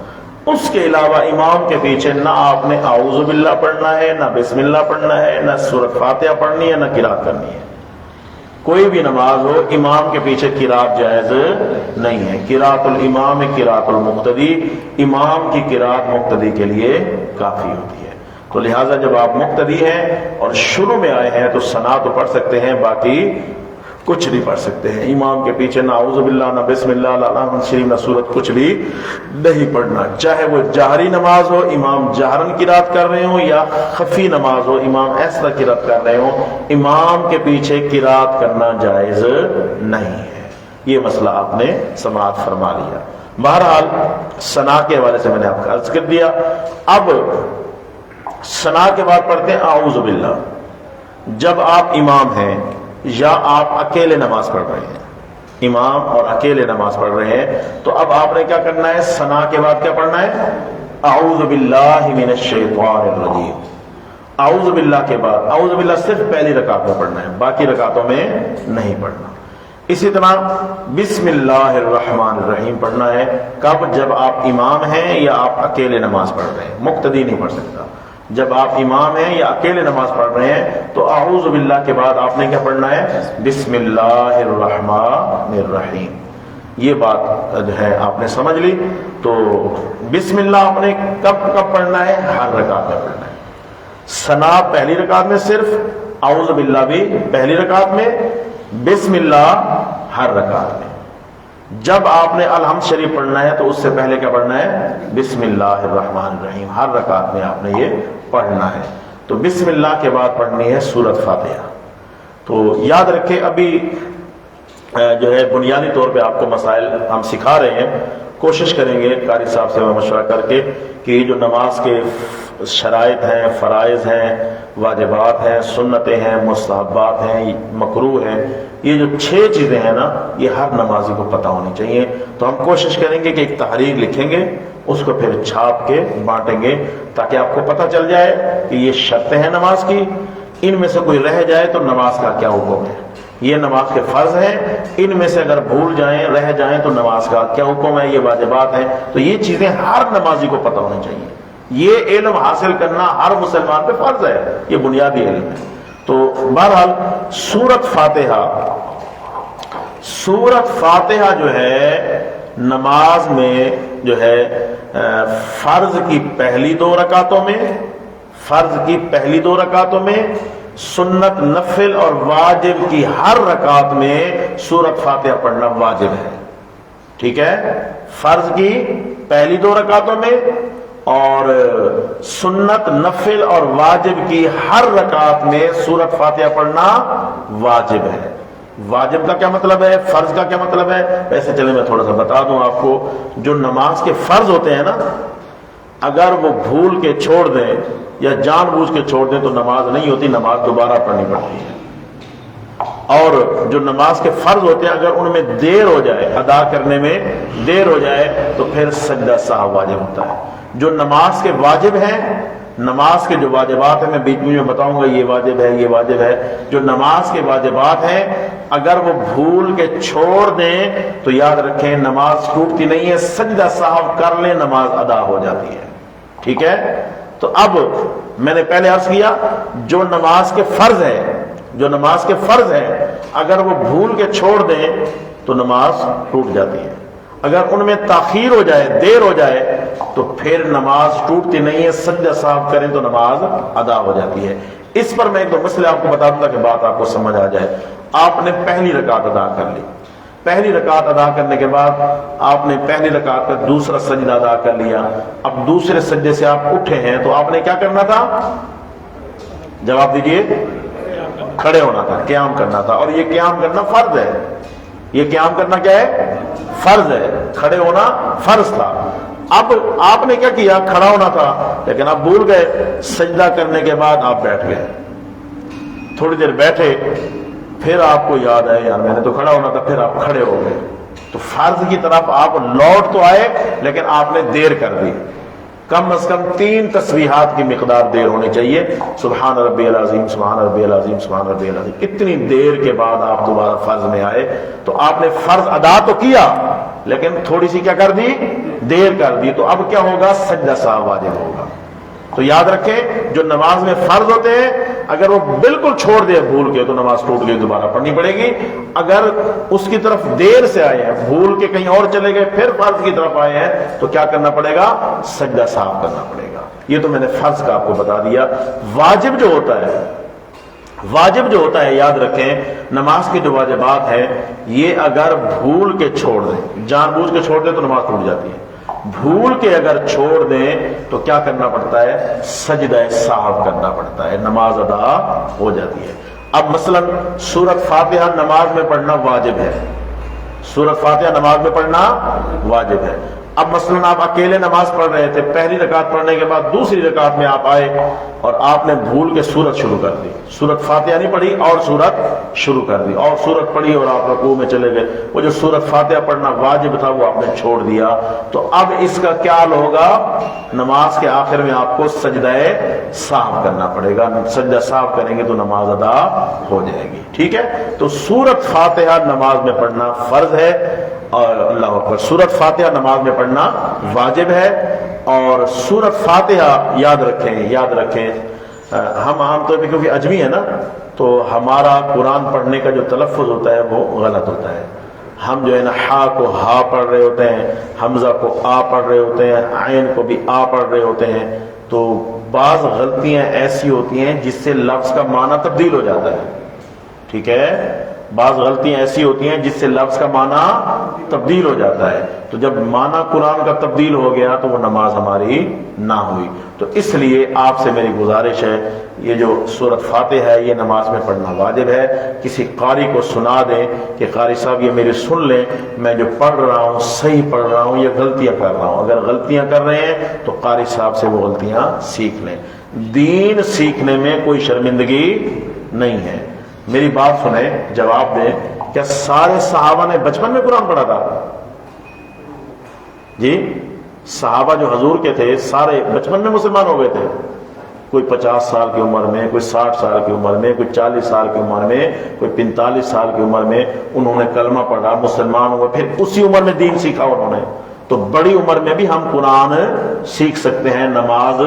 اس کے علاوہ امام کے پیچھے نہ آپ نے اعوذ باللہ پڑھنا ہے، نہ بسم اللہ پڑھنا ہے، نہ سورۃ فاتحہ پڑھنی ہے، نہ قرات کرنی ہے. کوئی بھی نماز ہو امام کے پیچھے قرات جائز نہیں ہے. قرات الامام قرات المقتدی، امام کی قرات مقتدی کے لیے کافی ہوتی ہے. تو لہٰذا جب آپ مقتدی ہیں اور شروع میں آئے ہیں تو ثنا تو پڑھ سکتے ہیں، باقی کچھ نہیں پڑھ سکتے ہیں. امام کے پیچھے نہ اعوذ باللہ، نہ بسم اللہ، نہ الحمد شریف، نہ سورت، کچھ بھی نہیں پڑھنا. چاہے وہ جہری نماز ہو، امام جہرن قرات کر رہے ہوں، یا خفی نماز ہو، امام ایسا قرات کر رہے ہوں، امام کے پیچھے قرات کرنا جائز نہیں ہے. یہ مسئلہ آپ نے سماعت فرما لیا. بہرحال ثنا کے حوالے سے میں نے آپ کو عرض کر دیا. اب ثنا کے بعد پڑھتے ہیں اعوذ باللہ. جب آپ امام ہیں یا آپ اکیلے نماز پڑھ رہے ہیں، امام اور اکیلے نماز پڑھ رہے ہیں تو اب آپ نے کیا کرنا ہے؟ ثنا کے بعد کیا پڑھنا ہے؟ اعوذ باللہ من الشیطان الرجیم. اعوذ باللہ کے بعد اعوذ باللہ صرف پہلی رکعت میں پڑھنا ہے، باقی رکعتوں میں نہیں پڑھنا. اسی طرح بسم اللہ الرحمن الرحیم پڑھنا ہے. کب؟ جب آپ امام ہیں یا آپ اکیلے نماز پڑھ رہے ہیں. مقتدی نہیں پڑھ سکتا. جب آپ امام ہیں یا اکیلے نماز پڑھ رہے ہیں تو اعوذ باللہ کے بعد آپ نے کیا پڑھنا ہے؟ بسم اللہ الرحمن الرحیم. یہ بات جو ہے آپ نے سمجھ لی. تو بسم اللہ آپ نے کب کب پڑھنا ہے؟ ہر رکعت میں پڑھنا ہے. ثنا پہلی رکعت میں صرف، اعوذ باللہ بھی پہلی رکعت میں، بسم اللہ ہر رکعت میں. جب آپ نے الحمد شریف پڑھنا ہے تو اس سے پہلے کیا پڑھنا ہے؟ بسم اللہ الرحمن الرحیم. ہر رکعت میں آپ نے یہ پڑھنا ہے. تو بسم اللہ کے بعد پڑھنی ہے سورۃ فاتحہ. تو یاد رکھیں ابھی جو ہے بنیادی طور پہ آپ کو مسائل ہم سکھا رہے ہیں. کوشش کریں گے قاری صاحب سے مشورہ کر کے کہ یہ جو نماز کے شرائط ہیں، فرائض ہیں، واجبات ہیں، سنتیں ہیں، مستحبات ہیں، مکروہ ہیں، یہ جو 6 چیزیں ہیں نا یہ ہر نمازی کو پتہ ہونی چاہیے. تو ہم کوشش کریں گے کہ ایک تحریر لکھیں گے، اس کو پھر چھاپ کے بانٹیں گے تاکہ آپ کو پتہ چل جائے کہ یہ شرطیں ہیں نماز کی، ان میں سے کوئی رہ جائے تو نماز کا کیا حکم ہے. یہ نماز کے فرض ہیں، ان میں سے اگر بھول جائیں، رہ جائیں تو نماز کا کیا حکم ہے، یہ واجبات ہیں. تو یہ چیزیں ہر نمازی کو پتہ ہونی چاہیے. یہ علم حاصل کرنا ہر مسلمان پہ فرض ہے، یہ بنیادی علم ہے۔ تو بہرحال سورت فاتحہ جو ہے نماز میں جو ہے فرض کی پہلی دو رکعتوں میں، سنت، نفل اور واجب کی ہر رکعت میں سورت فاتحہ پڑھنا واجب ہے، ٹھیک ہے؟ فرض کی پہلی دو رکعتوں میں اور سنت، نفل اور واجب کی ہر رکعت میں سورت فاتحہ پڑھنا واجب ہے۔ واجب کا کیا مطلب ہے، فرض کا کیا مطلب ہے؟ ویسے چلے میں تھوڑا سا بتا دوں آپ کو۔ جو نماز کے فرض ہوتے ہیں نا، اگر وہ بھول کے چھوڑ دیں یا جان بوجھ کے چھوڑ دیں تو نماز نہیں ہوتی، نماز دوبارہ پڑھنی پڑتی ہے۔ اور جو نماز کے فرض ہوتے ہیں اگر ان میں دیر ہو جائے، ادا کرنے میں دیر ہو جائے تو پھر سجدہ سہو واجب ہوتا ہے۔ جو نماز کے واجب ہیں، نماز کے جو واجبات ہیں، میں بیچ میں بتاؤں گا یہ واجب ہے یہ واجب ہے، جو نماز کے واجبات ہیں اگر وہ بھول کے چھوڑ دیں تو یاد رکھیں نماز ٹوٹتی نہیں ہے، سجدہ سہو کر لیں نماز ادا ہو جاتی ہے، ٹھیک ہے؟ تو اب میں نے پہلے عرض کیا جو نماز کے فرض ہیں اگر وہ بھول کے چھوڑ دیں تو نماز ٹوٹ جاتی ہے، اگر ان میں تاخیر ہو جائے، دیر ہو جائے تو پھر نماز ٹوٹتی نہیں ہے، سجدہ سہو کریں تو نماز ادا ہو جاتی ہے۔ اس پر میں ایک دو مسئلے آپ کو بتا دوں کہ بات آپ کو سمجھ آ جائے۔ آپ نے پہلی رکعت ادا کر لی، پہلی رکعت ادا کرنے کے بعد آپ نے پہلی رکعت کا دوسرا سجدہ ادا کر لیا، اب دوسرے سجدے سے آپ اٹھے ہیں تو آپ نے کیا کرنا تھا؟ جواب دیجئے، کھڑے ہونا تھا، قیام کرنا تھا، اور یہ قیام کرنا فرض ہے۔ یہ قیام کرنا کیا ہے؟ فرض ہے، کھڑے ہونا فرض تھا۔ اب آپ نے کیا کیا؟ کھڑا ہونا تھا لیکن آپ بھول گئے، سجدہ کرنے کے بعد آپ بیٹھ گئے، تھوڑی دیر بیٹھے، پھر آپ کو یاد آئے یار میں نے تو کھڑا ہونا تھا، پھر آپ کھڑے ہو گئے، تو فرض کی طرف آپ لوٹ تو آئے لیکن آپ نے دیر کر دی۔ کم از کم 3 تسبیحات کی مقدار دیر ہونی چاہیے، سبحان ربی العظیم، سبحان ربی العظیم، سبحان ربی العظیم۔ اتنی دیر کے بعد آپ دوبارہ فرض میں آئے تو آپ نے فرض ادا تو کیا لیکن تھوڑی سی کیا کر دی؟ دیر کر دی، تو اب کیا ہوگا؟ سجدہ سہو واجب ہوگا۔ تو یاد رکھیں جو نماز میں فرض ہوتے ہیں اگر وہ بالکل چھوڑ دے بھول کے تو نماز ٹوٹ گئی، دوبارہ پڑھنی پڑے گی۔ اگر اس کی طرف دیر سے آئے ہیں، بھول کے کہیں اور چلے گئے، پھر فرض کی طرف آئے ہیں تو کیا کرنا پڑے گا؟ سجدہ سہو کرنا پڑے گا۔ یہ تو میں نے فرض کا آپ کو بتا دیا۔ واجب جو ہوتا ہے یاد رکھیں نماز کے جو واجبات ہیں یہ اگر بھول کے چھوڑ دیں، جان بوجھ کے چھوڑ دیں تو نماز ٹوٹ جاتی ہے، بھول کے اگر چھوڑ دیں تو کیا کرنا پڑتا ہے؟ سجدہ سہو کرنا پڑتا ہے، نماز ادا ہو جاتی ہے۔ اب مثلا سورت فاتحہ نماز میں پڑھنا واجب ہے، سورت فاتحہ نماز میں پڑھنا واجب ہے۔ اب مثلا آپ اکیلے نماز پڑھ رہے تھے، پہلی رکعت پڑھنے کے بعد دوسری رکعت میں آپ آئے اور آپ نے بھول کے سورت شروع کر دی، سورت فاتحہ نہیں پڑھی اور سورت شروع کر دی، اور سورت پڑھی اور آپ رکوع میں چلے گئے، وہ جو سورت فاتحہ پڑھنا واجب تھا وہ آپ نے چھوڑ دیا، تو اب اس کا کیا حل ہوگا؟ نماز کے آخر میں آپ کو سجدہ سہو کرنا پڑے گا، سجدہ سہو کریں گے تو نماز ادا ہو جائے گی، ٹھیک ہے؟ تو سورت فاتحہ نماز میں پڑھنا فرض ہے، اور اللہ اکبر سورت فاتحہ نماز میں پڑھنا واجب ہے۔ اور سورت فاتحہ یاد رکھیں ہم عام طور پہ کیونکہ اجمی ہے نا تو ہمارا قرآن پڑھنے کا جو تلفظ ہوتا ہے وہ غلط ہوتا ہے، ہم جو ہے نا ہا کو ہا پڑھ رہے ہوتے ہیں، حمزہ کو آ پڑھ رہے ہوتے ہیں، عین کو بھی آ پڑھ رہے ہوتے ہیں، تو بعض غلطیاں ایسی ہوتی ہیں جس سے لفظ کا معنی تبدیل ہو جاتا ہے، ٹھیک ہے؟ بعض غلطیاں ایسی ہوتی ہیں جس سے لفظ کا معنی تبدیل ہو جاتا ہے، تو جب معنی قرآن کا تبدیل ہو گیا تو وہ نماز ہماری نہ ہوئی۔ تو اس لیے آپ سے میری گزارش ہے یہ جو سورت فاتحہ ہے یہ نماز میں پڑھنا واجب ہے۔ کسی قاری کو سنا دیں کہ قاری صاحب یہ میرے سن لیں، میں جو پڑھ رہا ہوں صحیح پڑھ رہا ہوں یا غلطیاں کر رہا ہوں، اگر غلطیاں کر رہے ہیں تو قاری صاحب سے وہ غلطیاں سیکھ لیں۔ دین سیکھنے میں کوئی شرمندگی نہیں ہے۔ میری بات سنیں، جواب دیں، کیا سارے صحابہ نے بچپن میں قرآن پڑھا تھا؟ جی صحابہ جو حضور کے تھے سارے بچپن میں مسلمان ہو گئے تھے؟ کوئی 50 سال کی عمر میں، کوئی 60 سال کی عمر میں، کوئی 40 سال کی عمر میں، کوئی 45 سال کی عمر میں انہوں نے کلمہ پڑھا، مسلمان ہوئے، پھر اسی عمر میں دین سیکھا انہوں نے؟ تو بڑی عمر میں بھی ہم قرآن سیکھ سکتے ہیں، نماز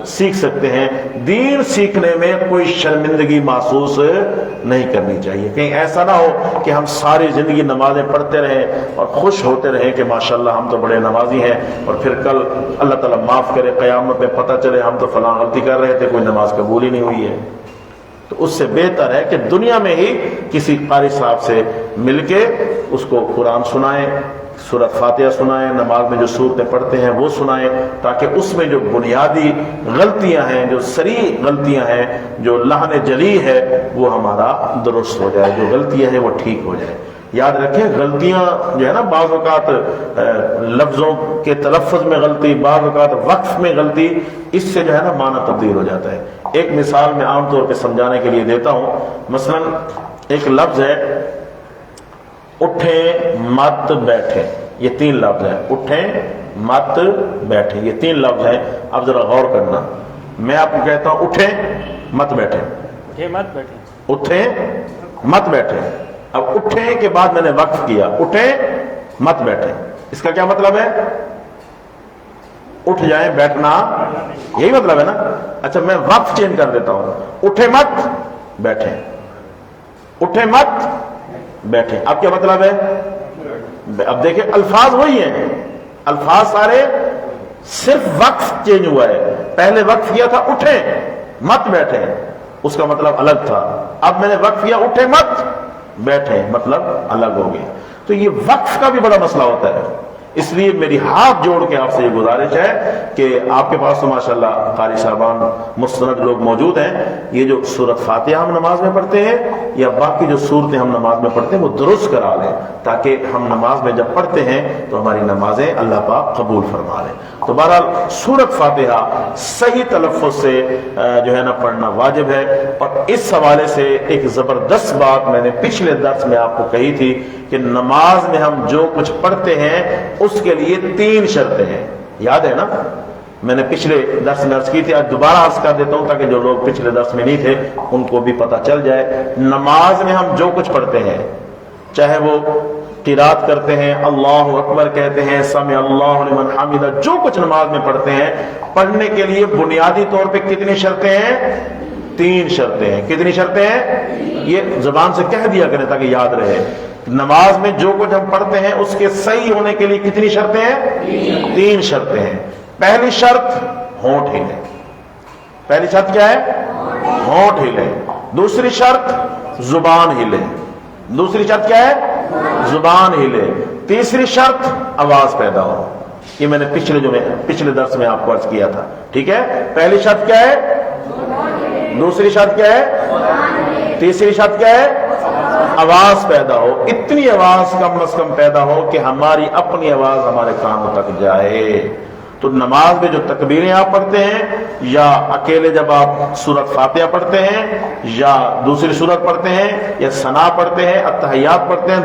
سیکھ سکتے ہیں۔ دین سیکھنے میں کوئی شرمندگی محسوس نہیں کرنی چاہیے، کہیں ایسا نہ ہو کہ ہم ساری زندگی نمازیں پڑھتے رہیں اور خوش ہوتے رہیں کہ ماشاءاللہ ہم تو بڑے نمازی ہیں، اور پھر کل اللہ تعالیٰ معاف کرے قیامت میں پتہ چلے ہم تو فلاں غلطی کر رہے تھے، کوئی نماز قبول ہی نہیں ہوئی ہے۔ تو اس سے بہتر ہے کہ دنیا میں ہی کسی قاری صاحب سے مل کے اس کو قرآن سنائیں، سورۃ فاتحہ سنائیں، نماز میں جو صورتیں پڑھتے ہیں وہ سنائیں، تاکہ اس میں جو بنیادی غلطیاں ہیں، جو صریح غلطیاں ہیں، جو لحن جلی ہے، وہ ہمارا درست ہو جائے، جو غلطیاں ہیں وہ ٹھیک ہو جائے۔ یاد رکھیں غلطیاں جو ہے نا، بعض اوقات لفظوں کے تلفظ میں غلطی، بعض اوقات وقف میں غلطی، اس سے جو ہے نا معنی تبدیل ہو جاتا ہے۔ ایک مثال میں عام طور پہ سمجھانے کے لیے دیتا ہوں، مثلا ایک لفظ ہے اٹھیں مت بیٹھیں، یہ 3 لفظ ہیں، اٹھیں مت بیٹھیں، یہ 3 لفظ ہیں۔ اب ذرا غور کرنا، میں آپ کو کہتا ہوں اٹھیں مت بیٹھیں، اٹھیں مت بیٹھیں، اٹھیں مت بیٹھیں۔ اب اٹھیں کے بعد میں نے وقف کیا، اٹھیں مت بیٹھیں، اس کا کیا مطلب ہے؟ اٹھ جائیں، بیٹھنا، یہی مطلب ہے نا۔ اچھا میں وقف چینج کر دیتا ہوں، اٹھیں مت بیٹھیں، اٹھیں مت بیٹھیں، اب کیا مطلب ہے؟ اب دیکھیں الفاظ وہی ہیں، الفاظ سارے، صرف وقف چینج ہوا ہے۔ پہلے وقف کیا تھا اٹھیں مت بیٹھیں، اس کا مطلب الگ تھا، اب میں نے وقف کیا اٹھیں مت بیٹھیں، مطلب الگ ہو گیا۔ تو یہ وقف کا بھی بڑا مسئلہ ہوتا ہے، اس لیے میری ہاتھ جوڑ کے آپ سے یہ گزارش ہے کہ آپ کے پاس تو ماشاءاللہ قاری صاحبان مستند لوگ موجود ہیں، یہ جو سورۃ فاتحہ ہم نماز میں پڑھتے ہیں یا باقی جو صورتیں ہم نماز میں پڑھتے ہیں وہ درست کرا لیں، تاکہ ہم نماز میں جب پڑھتے ہیں تو ہماری نمازیں اللہ پاک قبول فرما لیں۔ تو بہرحال سورۃ فاتحہ صحیح تلفظ سے جو ہے نا پڑھنا واجب ہے۔ اور اس حوالے سے ایک زبردست بات میں نے پچھلے درس میں آپ کو کہی تھی کہ نماز میں ہم جو کچھ پڑھتے ہیں اس کے لیے 3 شرطیں ہیں، یاد ہے نا؟ میں نے پچھلے درس میں عرض کی تھی، آج دوبارہ عرض کر دیتا ہوں تاکہ جو لوگ پچھلے درس میں نہیں تھے ان کو بھی پتہ چل جائے۔ نماز میں ہم جو کچھ پڑھتے ہیں، چاہے وہ قرات کرتے ہیں، اللہ اکبر کہتے ہیں، سمع اللہ لمن حمدہ، جو کچھ نماز میں پڑھتے ہیں، پڑھنے کے لیے بنیادی طور پہ کتنی شرطیں ہیں؟ 3 شرطیں ہیں۔ کتنی شرطیں ہیں؟ یہ زبان سے کہہ دیا کریں تاکہ یاد رہے۔ نماز میں جو کچھ ہم پڑھتے ہیں اس کے صحیح ہونے کے لیے کتنی شرطیں ہیں؟ 3 شرطیں ہیں۔ پہلی شرط ہونٹ ہلے، پہلی شرط کیا ہے؟ ہونٹ ہلے۔ دوسری شرط زبان ہلے، دوسری شرط کیا ہے؟ زبان ہلے۔ تیسری شرط آواز پیدا ہو، یہ میں نے پچھلے درس میں آپ کو عرض کیا تھا، ٹھیک ہے؟ پہلی شرط کیا ہے؟ دوسری شرط کیا ہے؟ تیسری شرط کیا ہے؟ آواز پیدا ہو، اتنی آواز کم از کم پیدا ہو کہ ہماری اپنی آواز ہمارے کانوں تک جائے۔ تو نماز میں جو تکبیریں آپ پڑھتے ہیں، یا اکیلے جب آپ سورۃ فاتحہ پڑھتے ہیں یا دوسری سورت پڑھتے ہیں یا ثنا پڑھتے ہیں، اتحیات پڑھتے ہیں،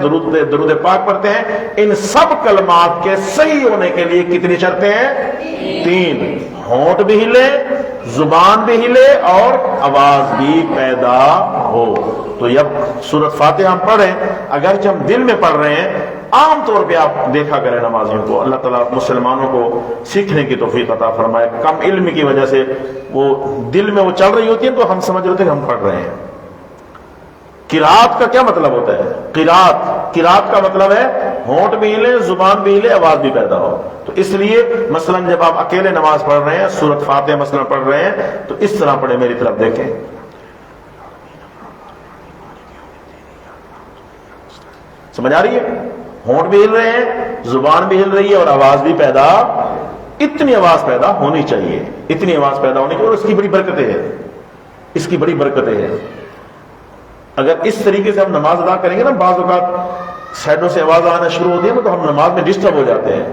درود پاک پڑھتے ہیں، ان سب کلمات کے صحیح ہونے کے لیے کتنی شرطیں ہیں؟ 3۔ ہونٹ بھی ہلے، زبان بھی ہلے اور آواز بھی پیدا ہو۔ تو جب سورۃ فاتحہ ہم پڑھیں، اگرچہ ہم دل میں پڑھ رہے ہیں، عام طور پہ آپ دیکھا کریں نمازیوں کو، اللہ تعالیٰ مسلمانوں کو سیکھنے کی توفیق عطا فرمائے، کم علم کی وجہ سے وہ دل میں وہ چل رہی ہوتی ہیں تو ہم سمجھ رہے تھے کہ ہم پڑھ رہے ہیں۔ قرات کا کیا مطلب ہوتا ہے؟ قرات کا مطلب ہے ہونٹ بھی ہلے، زبان بھی ہلے، آواز بھی پیدا ہو۔ تو اس لیے مثلا جب آپ اکیلے نماز پڑھ رہے ہیں، سورۃ فاتحہ مثلا پڑھ رہے ہیں، تو اس طرح پڑھیں، میری طرف دیکھیں، سمجھ آ رہی ہے؟ ہونٹ بھی ہل رہے ہیں، زبان بھی ہل رہی ہے اور آواز بھی پیدا، اتنی آواز پیدا ہونی چاہیے، اتنی آواز پیدا ہونی چاہیے، اور اس کی بڑی برکتیں ہیں، اس کی بڑی برکتیں ہیں۔ اگر اس طریقے سے ہم نماز ادا کریں گے نا، بعض اوقات سائڈوں سے آواز آنا شروع ہوتی ہے نا، تو ہم نماز میں ڈسٹرب ہو جاتے ہیں،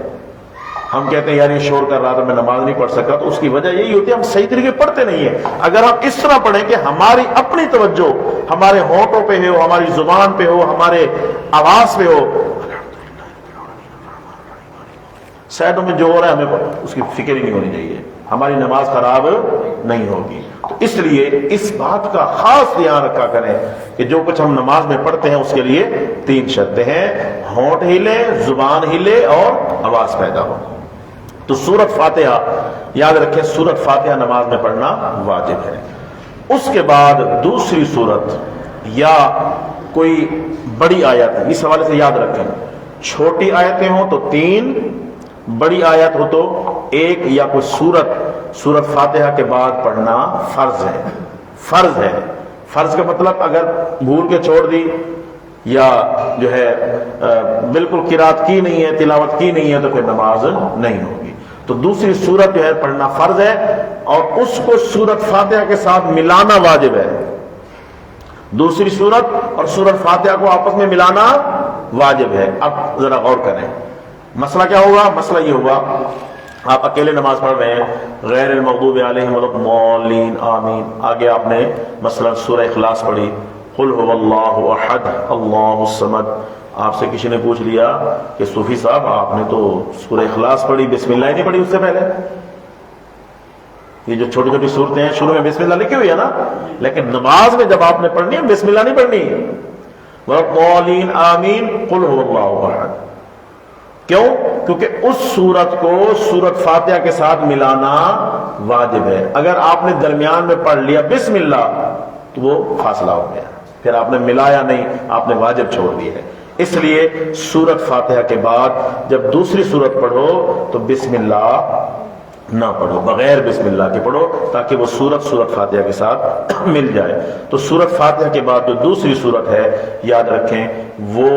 ہم کہتے ہیں یار یہ شور کر رہا تھا میں نماز نہیں پڑھ سکا، تو اس کی وجہ یہی ہوتی ہے ہم صحیح طریقے پڑھتے نہیں ہیں۔ اگر ہم اس طرح پڑھیں کہ ہماری اپنی توجہ ہمارے ہونٹوں پہ ہو، ہماری زبان پہ ہو، ہمارے آواز پہ ہو، سائڈوں میں جو ہو رہا ہے ہمیں اس کی فکر ہی نہیں ہونی چاہیے، ہماری نماز خراب نہیں ہوگی۔ تو اس لیے اس بات کا خاص دھیان رکھا کریں کہ جو کچھ ہم نماز میں پڑھتے ہیں اس کے لیے 3 شرطیں ہیں، ہونٹ ہلے، زبان ہلے اور آواز پیدا ہو۔ تو سورۃ فاتحہ یاد رکھیں، سورۃ فاتحہ نماز میں پڑھنا واجب ہے۔ اس کے بعد دوسری سورت یا کوئی بڑی آیت ہے، اس حوالے سے یاد رکھیں، چھوٹی آیتیں ہوں تو 3، بڑی آیت ہو تو 1 یا کوئی سورت فاتحہ کے بعد پڑھنا فرض ہے۔ فرض ہے، فرض کا مطلب اگر بھول کے چھوڑ دی یا جو ہے بالکل قرات کی نہیں ہے، تلاوت کی نہیں ہے تو پھر نماز نہیں ہوگی۔ تو دوسری سورت جو ہے پڑھنا فرض ہے اور اس کو سورت فاتحہ کے ساتھ ملانا واجب ہے۔ دوسری سورت اور سورت فاتحہ کو آپس میں ملانا واجب ہے۔ اب ذرا غور کریں، مسئلہ کیا ہوگا؟ مسئلہ یہ ہوگا، آپ اکیلے نماز پڑھ رہے ہیں، غیر المغضوب علیہم ولا الضالین آمین، آگے آپ نے مثلا سورہ اخلاص پڑھی، قل هو اللہ احد اللہ الصمد، آپ سے کسی نے پوچھ لیا کہ صوفی صاحب آپ نے تو سورہ اخلاص پڑھی، بسم اللہ ہی نہیں پڑھی اس سے پہلے؟ یہ جو چھوٹی چھوٹی صورتیں ہیں شروع میں بسم اللہ لکھی ہوئی ہے نا، لیکن نماز میں جب آپ نے پڑھنی ہے بسم اللہ نہیں پڑھنی، وَالضَّالِّينَ آمین قُلْ هُوَ اللَّهُ أَحَدٌ۔ کیوں؟ کیونکہ اس سورت کو سورت فاتحہ کے ساتھ ملانا واجب ہے۔ اگر آپ نے درمیان میں پڑھ لیا بسم اللہ تو وہ فاصلہ ہو گیا، پھر آپ نے ملایا نہیں، آپ نے واجب چھوڑ دیا ہے۔ اس لیے سورت فاتحہ کے بعد جب دوسری سورت پڑھو تو بسم اللہ نہ پڑھو، بغیر بسم اللہ کے پڑھو تاکہ وہ سورت فاتحہ کے ساتھ مل جائے۔ تو سورت فاتحہ کے بعد جو دوسری سورت ہے یاد رکھیں، وہ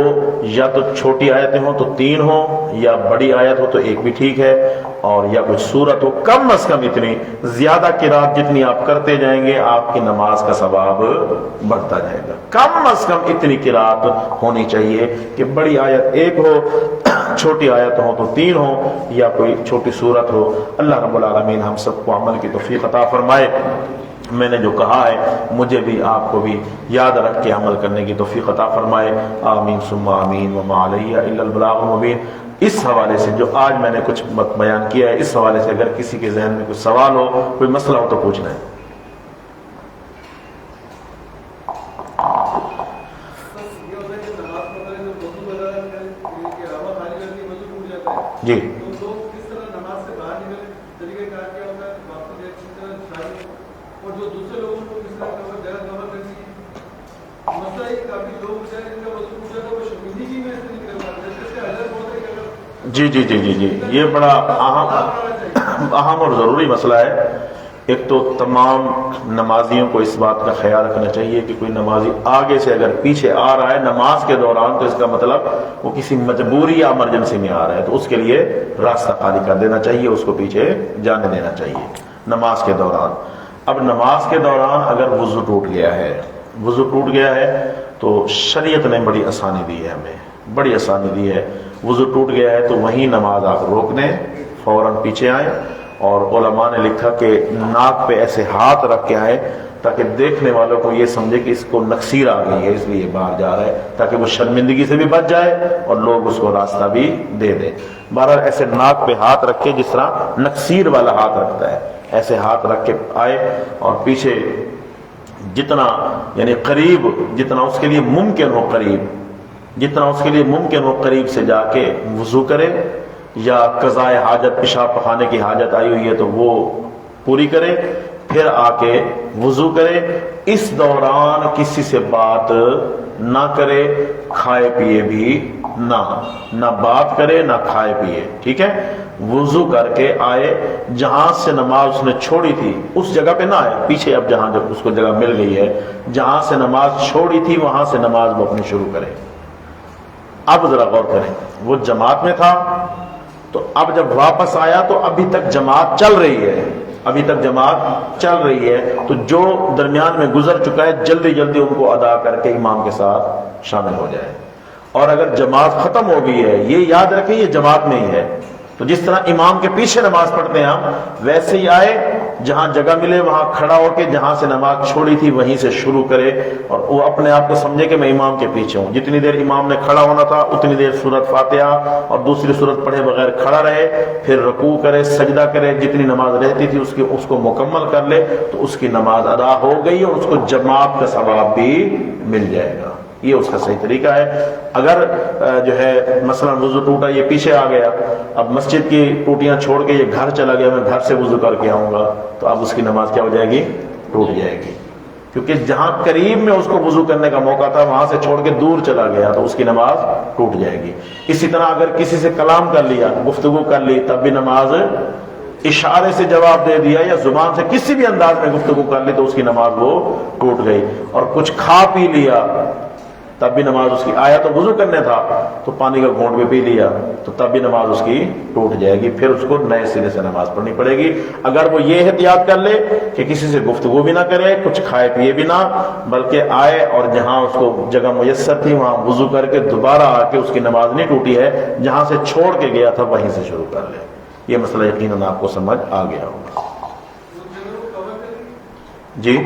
یا تو چھوٹی آیتیں ہوں تو 3 ہوں، یا بڑی آیت ہو تو 1 بھی ٹھیک ہے، اور یا کچھ سورت ہو کم از کم اتنی، زیادہ قرات جتنی آپ کرتے جائیں گے آپ کی نماز کا ثواب بڑھتا جائے گا۔ کم از کم اتنی قرات ہونی چاہیے کہ بڑی آیت 1 ہو، چھوٹی آیت ہو تو 3 ہو، یا کوئی چھوٹی سورت ہو۔ اللہ رب العالمین ہم سب کو عمل کی توفیق عطا فرمائے۔ میں نے جو کہا ہے مجھے بھی آپ کو بھی یاد رکھ کے عمل کرنے کی توفیق عطا فرمائے، آمین ثم آمین، وما علیہ الا البلاغ المبین۔ اس حوالے سے جو آج میں نے کچھ بیان کیا ہے، اس حوالے سے اگر کسی کے ذہن میں کچھ سوال ہو، کوئی مسئلہ ہو تو پوچھنا ہے۔ جی جی جی جی جی جی یہ بڑا اہم اور ضروری مسئلہ ہے۔ ایک تو تمام نمازیوں کو اس بات کا خیال رکھنا چاہیے کہ کوئی نمازی آگے سے اگر پیچھے آ رہا ہے نماز کے دوران تو اس کا مطلب وہ کسی مجبوری یا ایمرجنسی میں آ رہا ہے، تو اس کے لیے راستہ خالی کر دینا چاہیے، اس کو پیچھے جانے دینا چاہیے نماز کے دوران۔ اب نماز کے دوران اگر وضو ٹوٹ گیا ہے تو شریعت نے بڑی آسانی دی ہے، ہمیں بڑی آسانی دی ہے۔ وضو ٹوٹ گیا ہے تو وہیں نماز آپ روک دیں، فوراً پیچھے آئیں، اور علماء نے لکھا کہ ناک پہ ایسے ہاتھ رکھ کے آئیں تاکہ دیکھنے والوں کو یہ سمجھے کہ اس کو نکسیر آ گئی ہے اس لیے باہر جا رہا ہے، تاکہ وہ شرمندگی سے بھی بچ جائے اور لوگ اس کو راستہ بھی دے دیں۔ بہرحال ایسے ناک پہ ہاتھ رکھ کے، جس طرح نکسیر والا ہاتھ رکھتا ہے، ایسے ہاتھ رکھ کے آئے اور پیچھے جتنا یعنی قریب، جتنا اس کے لیے ممکن ہو قریب، جتنا اس کے لیے ممکن ہو قریب سے جا کے وضو کرے، یا قضائے حاجت، پیشاب پخانے کی حاجت آئی ہوئی ہے تو وہ پوری کرے، پھر آ کے وضو کرے۔ اس دوران کسی سے بات نہ کرے، کھائے پیے بھی نہ بات کرے نہ کھائے پیے، ٹھیک ہے؟ وضو کر کے آئے، جہاں سے نماز اس نے چھوڑی تھی اس جگہ پہ نہ آئے، پیچھے اب جہاں جب اس کو جگہ مل گئی ہے جہاں سے نماز چھوڑی تھی وہاں سے نماز وہ اپنی شروع کرے۔ اب ذرا غور کریں، وہ جماعت میں تھا تو اب جب واپس آیا تو ابھی تک جماعت چل رہی ہے، تو جو درمیان میں گزر چکا ہے جلدی جلدی ان کو ادا کر کے امام کے ساتھ شامل ہو جائے۔ اور اگر جماعت ختم ہو گئی ہے، یہ یاد رکھیں یہ جماعت میں ہی ہے، تو جس طرح امام کے پیچھے نماز پڑھتے ہیں ہم، ویسے ہی آئے جہاں جگہ ملے وہاں کھڑا ہو کے جہاں سے نماز چھوڑی تھی وہیں سے شروع کرے، اور وہ اپنے آپ کو سمجھے کہ میں امام کے پیچھے ہوں۔ جتنی دیر امام نے کھڑا ہونا تھا اتنی دیر سورت فاتحہ اور دوسری سورت پڑھے بغیر کھڑا رہے، پھر رکوع کرے، سجدہ کرے، جتنی نماز رہتی تھی اس کو مکمل کر لے تو اس کی نماز ادا ہو گئی اور اس کو جماعت کا ثواب بھی مل جائے گا۔ یہ اس کا صحیح طریقہ ہے۔ اگر جو ہے مثلا وضو ٹوٹا، یہ پیچھے آ گیا، اب مسجد کی ٹوٹیاں چھوڑ کے یہ گھر چلا گیا، میں گھر سے وضو کر کے آؤں گا، تو اب اس کی نماز کیا ہو جائے گی؟ ٹوٹ جائے گی، کیونکہ جہاں قریب میں اس کو وضو کرنے کا موقع تھا وہاں سے چھوڑ کے دور چلا گیا تو اس کی نماز ٹوٹ جائے گی۔ اسی طرح اگر کسی سے کلام کر لیا، گفتگو کر لی، تب بھی نماز، اشارے سے جواب دے دیا یا زبان سے کسی بھی انداز میں گفتگو کر لی تو اس کی نماز وہ ٹوٹ گئی۔ اور کچھ کھا پی لیا تب بھی نماز اس کی، آیا تو وضو کرنے تھا تو پانی کا گھونٹ بھی پی لیا تو تب بھی نماز اس کی ٹوٹ جائے گی، پھر اس کو نئے سرے سے نماز پڑھنی پڑے گی۔ اگر وہ یہ احتیاط کر لے کہ کسی سے گفتگو بھی نہ کرے، کچھ کھائے پیے بھی نہ، بلکہ آئے اور جہاں اس کو جگہ میسر تھی وہاں وضو کر کے دوبارہ آ کے اس کی نماز نہیں ٹوٹی ہے، جہاں سے چھوڑ کے گیا تھا وہیں سے شروع کر لے۔ یہ مسئلہ یقیناً آپ کو سمجھ آ گیا ہوگا۔ جی،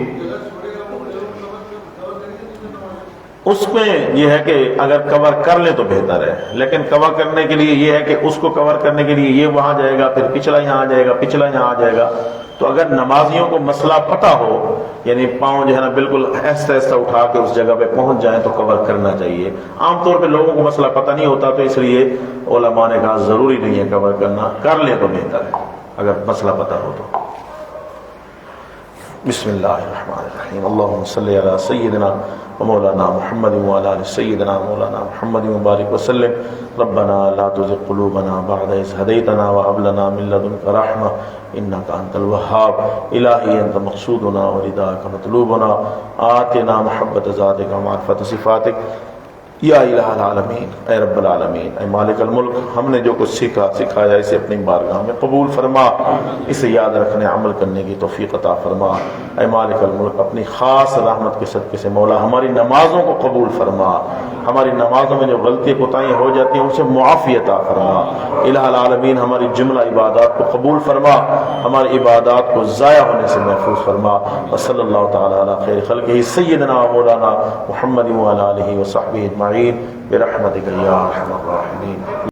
اس میں یہ ہے کہ اگر کور کر لیں تو بہتر ہے، لیکن کور کرنے کے لیے یہ ہے کہ اس کو کور کرنے کے لیے یہ وہاں جائے گا، پھر پچھلا یہاں آ جائے گا، پچھلا یہاں آ جائے گا۔ تو اگر نمازیوں کو مسئلہ پتہ ہو، یعنی پاؤں جو ہے نا بالکل ایسا ایسا اٹھا کے اس جگہ پہ پہنچ جائیں تو کور کرنا چاہیے۔ عام طور پہ لوگوں کو مسئلہ پتہ نہیں ہوتا تو اس لیے علماء نے کہا ضروری نہیں ہے کور کرنا، کر لیں تو بہتر ہے اگر مسئلہ پتہ ہو تو۔ بسم اللہ الرحمن الرحیم، اللہم صلی علی سیدنا ومولانا محمد وعلی آل سیدنا مولانا محمد وبارک وسلم۔ ربنا لا تزغ قلوبنا بعد إذ هديتنا وهب لنا من لدنك رحمة إنك أنت الوهاب۔ إلهي أنت مقصودنا ورداك مطلوبنا، آتنا محبة ذاتك ومعرفة صفاتك یا الہ العالمین، اے رب العالمین، اے مالک الملک، ہم نے جو کچھ سیکھا سکھایا اسے اپنی بارگاہ میں قبول فرما، اسے یاد رکھنے عمل کرنے کی توفیق عطا فرما۔ اے مالک الملک، اپنی خاص رحمت کے صدقے سے مولا ہماری نمازوں کو قبول فرما، ہماری نمازوں میں جو غلطی کوتاہیاں ہو جاتی ہیں ان سے معافی عطا فرما۔ الہ العالمین، ہماری جملہ عبادات کو قبول فرما، ہماری عبادات کو ضائع ہونے سے محفوظ فرما۔ وصلی اللہ تعالی علی خیر خلقہ سیدنا مولانا محمد وعلی آلہ وصحبہ اجمعین برحمتک یا ارحم الراحمین۔